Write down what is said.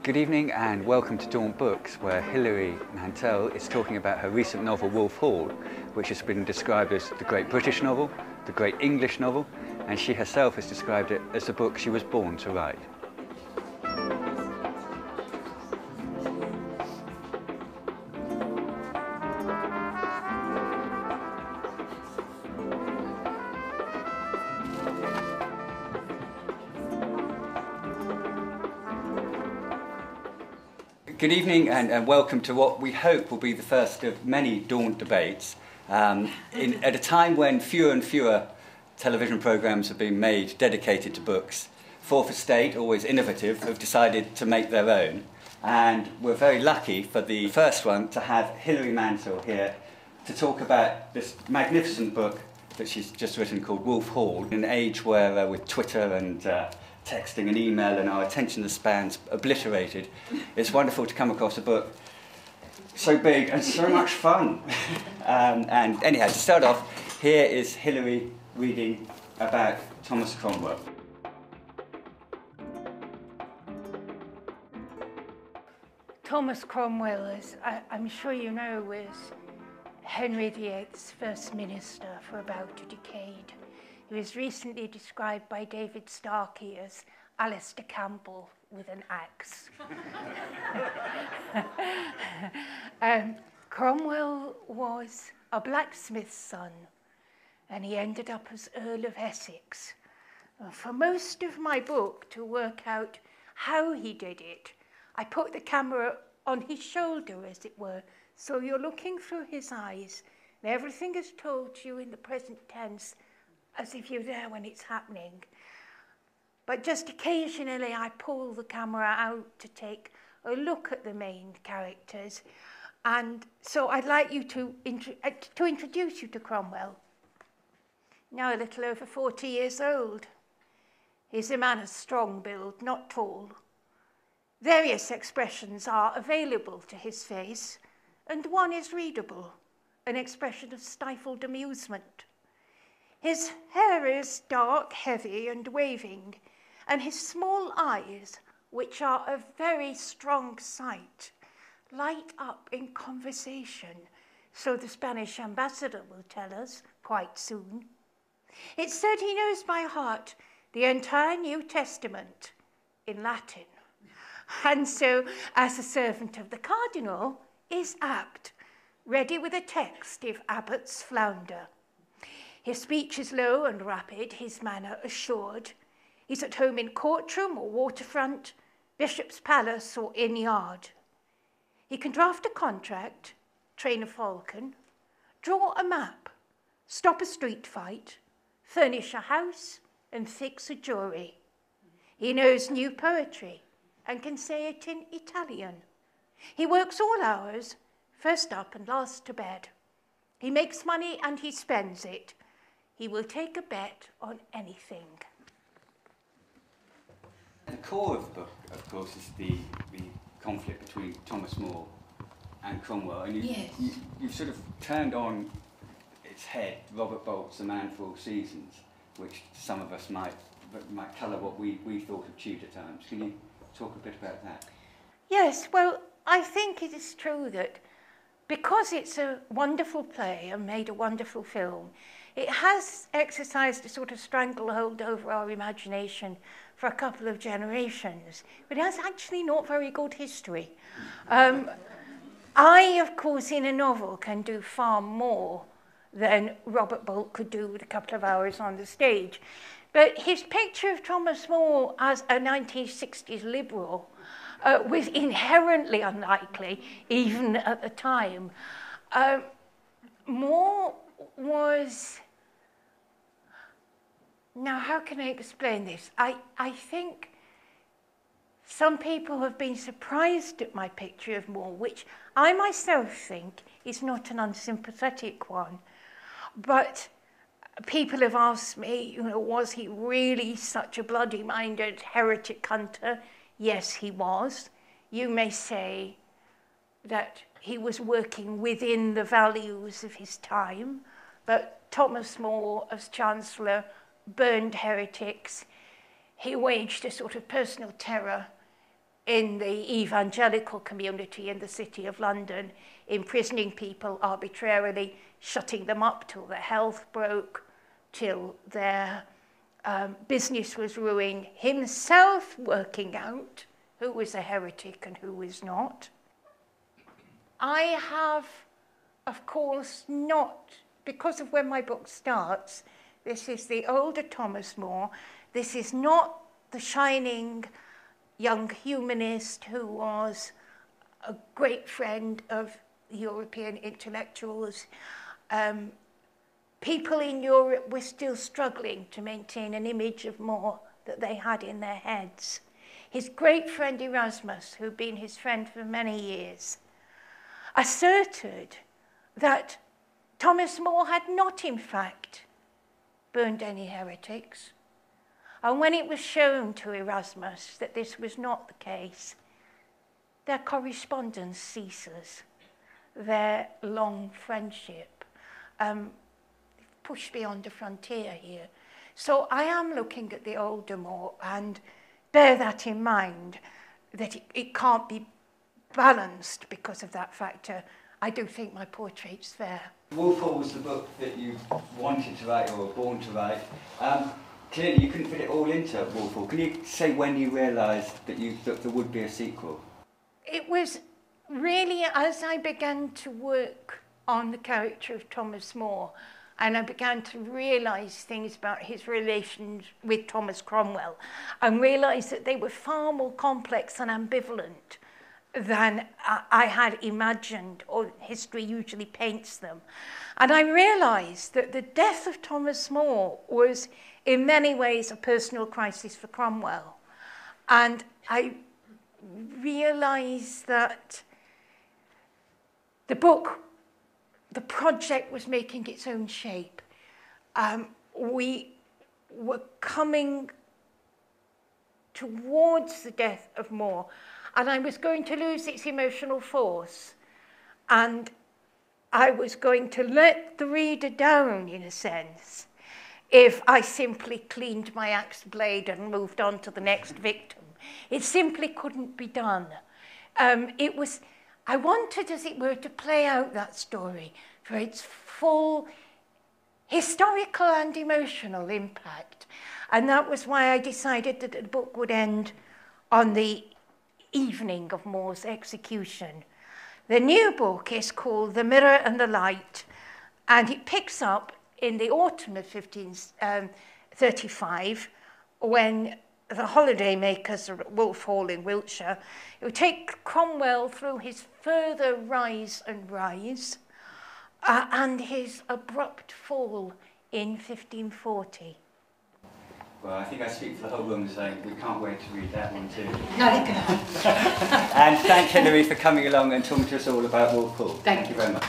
Good evening and welcome to Daunt Books, where Hilary Mantel is talking about her recent novel Wolf Hall, which has been described as the great British novel, the great English novel, and she herself has described it as the book she was born to write. Good evening and welcome to what we hope will be the first of many Daunt debates at a time when fewer and fewer television programmes are being made dedicated to books. Fourth Estate, always innovative, have decided to make their own, and we're very lucky for the first one to have Hilary Mantel here to talk about this magnificent book that she's just written called Wolf Hall. In an age where with Twitter and texting and email and our attention spans obliterated, it's wonderful to come across a book so big and so much fun. And anyhow, to start off, here is Hilary reading about Thomas Cromwell. Thomas Cromwell, as I'm sure you know, was Henry VIII's first minister for about a decade. He was recently described by David Starkey as Alistair Campbell with an axe. Cromwell was a blacksmith's son, and he ended up as Earl of Essex. For most of my book, to work out how he did it, I put the camera on his shoulder, as it were, so you're looking through his eyes, and everything is told to you in the present tense, as if you're there when it's happening. But just occasionally I pull the camera out to take a look at the main characters. And so I'd like you to introduce you to Cromwell. Now a little over 40 years old. He's a man of strong build, not tall. Various expressions are available to his face, and one is readable, an expression of stifled amusement. His hair is dark, heavy and waving, and his small eyes, which are of very strong sight, light up in conversation, so the Spanish ambassador will tell us quite soon. It's said he knows by heart the entire New Testament in Latin, and so, as a servant of the cardinal, is apt, ready with a text if abbots flounder. His speech is low and rapid, his manner assured. He's at home in courtroom or waterfront, bishop's palace or inn yard. He can draft a contract, train a falcon, draw a map, stop a street fight, furnish a house and fix a jury. He knows new poetry and can say it in Italian. He works all hours, first up and last to bed. He makes money and he spends it. He will take a bet on anything. The core of the book, of course, is the conflict between Thomas More and Cromwell. And you've sort of turned on its head Robert Bolt's A Man for All Seasons, which some of us might colour what we thought of Tudor times. Can you talk a bit about that? Yes, well, I think it is true that because it's a wonderful play and made a wonderful film, it has exercised a sort of stranglehold over our imagination for a couple of generations, but it has actually not very good history. I, of course, in a novel can do far more than Robert Bolt could do with a couple of hours on the stage. But his picture of Thomas More as a 1960s liberal was inherently unlikely, even at the time. More was... Now, how can I explain this? I think some people have been surprised at my picture of More, which I myself think is not an unsympathetic one. But people have asked me, you know, was he really such a bloody-minded heretic hunter? Yes, he was. You may say that he was working within the values of his time, but Thomas More, as Chancellor, burned heretics. He waged a sort of personal terror in the evangelical community in the City of London, imprisoning people arbitrarily, shutting them up till their health broke, till their business was ruined, himself working out who was a heretic and who was not. I have, of course, not, because of when my book starts, this is the older Thomas More. This is not the shining young humanist who was a great friend of European intellectuals. People in Europe were still struggling to maintain an image of More that they had in their heads. His great friend Erasmus, who'd been his friend for many years, asserted that Thomas More had not, in fact, burned any heretics. And when it was shown to Erasmus that this was not the case, their correspondence ceases, their long friendship pushed beyond the frontier here. So I am looking at the older More, and bear that in mind, that it can't be balanced because of that factor. I do think my portrait's fair. Wolf Hall was the book that you wanted to write, or were born to write. Clearly you couldn't fit it all into Wolf Hall. Can you say when you realised that there would be a sequel? It was really as I began to work on the character of Thomas More, and I began to realise things about his relations with Thomas Cromwell, and realised that they were far more complex and ambivalent than I had imagined, or history usually paints them. And I realised that the death of Thomas More was in many ways a personal crisis for Cromwell. And I realised that the project was making its own shape. We were coming towards the death of More, and I was going to lose its emotional force, and I was going to let the reader down, in a sense, if I simply cleaned my axe blade and moved on to the next victim. It simply couldn't be done. I wanted, as it were, to play out that story for its full historical and emotional impact. And that was why I decided that the book would end on the evening of More's execution. The new book is called The Mirror and the Light, and it picks up in the autumn of 1535, when the holiday makers are at Wolf Hall in Wiltshire. It would take Cromwell through his further rise and rise, and his abrupt fall in 1540. Well, I think I speak for the whole room saying we can't wait to read that one too. No, you can. And thank Hilary for coming along and talking to us all about Wolf Hall. Thank you very much.